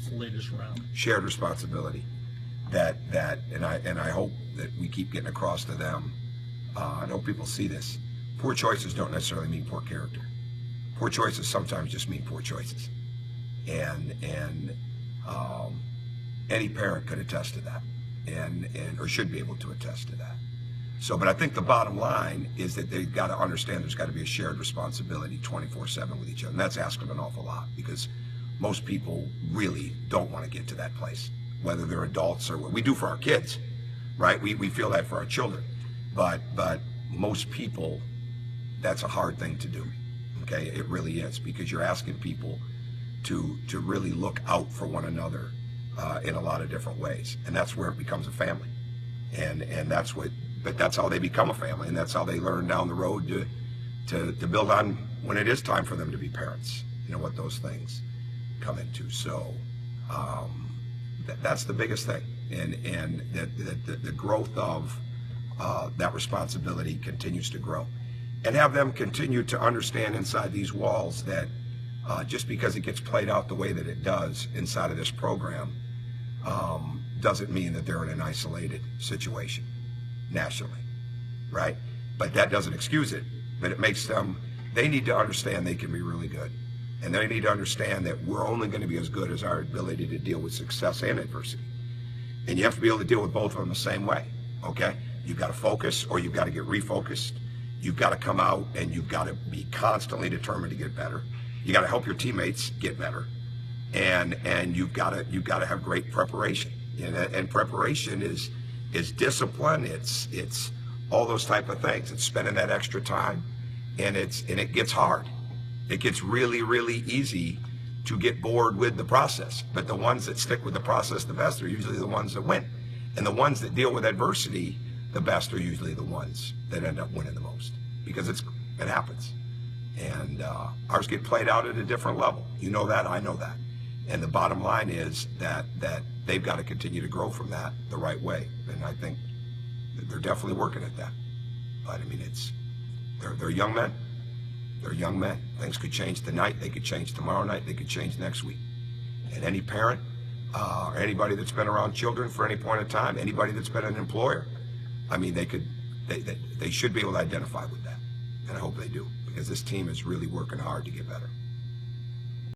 the latest round? Shared responsibility. And I hope that we keep getting across to them. I know people see this. Poor choices don't necessarily mean poor character. Poor choices sometimes just mean poor choices. And any parent could attest to that, or should be able to attest to that. So, but I think the bottom line is that they've got to understand there's got to be a shared responsibility 24/7 with each other. And that's asking an awful lot, because most people really don't want to get to that place, whether they're adults or what we do for our kids, right? We feel that for our children, but most people, that's a hard thing to do. Okay, it really is, because you're asking people to really look out for one another in a lot of different ways, and that's where it becomes a family, and that's how they become a family, and that's how they learn down the road to build on when it is time for them to be parents. You know what those things come into. So that's the biggest thing, and the growth of that responsibility continues to grow, and have them continue to understand inside these walls that just because it gets played out the way that it does inside of this program doesn't mean that they're in an isolated situation nationally, right? But that doesn't excuse it, but it makes them, they need to understand they can be really good. And they need to understand that we're only going to be as good as our ability to deal with success and adversity. And you have to be able to deal with both of them the same way, okay? You've got to focus, or you've got to get refocused. You've got to come out and you've got to be constantly determined to get better. You got to help your teammates get better. And you've got to have great preparation. And preparation is discipline. It's all those type of things. It's spending that extra time, and it gets hard. It gets really, really easy to get bored with the process. But the ones that stick with the process the best are usually the ones that win. And the ones that deal with adversity the best are usually the ones that end up winning the most, because it happens. And ours get played out at a different level. You know that, I know that. And the bottom line is that they've got to continue to grow from that the right way. And I think that they're definitely working at that. But I mean, they're young men. They're young men. Things could change tonight. They could change tomorrow night. They could change next week. And any parent, or anybody that's been around children for any point of time, anybody that's been an employer, I mean, they should be able to identify with that. And I hope they do, because this team is really working hard to get better.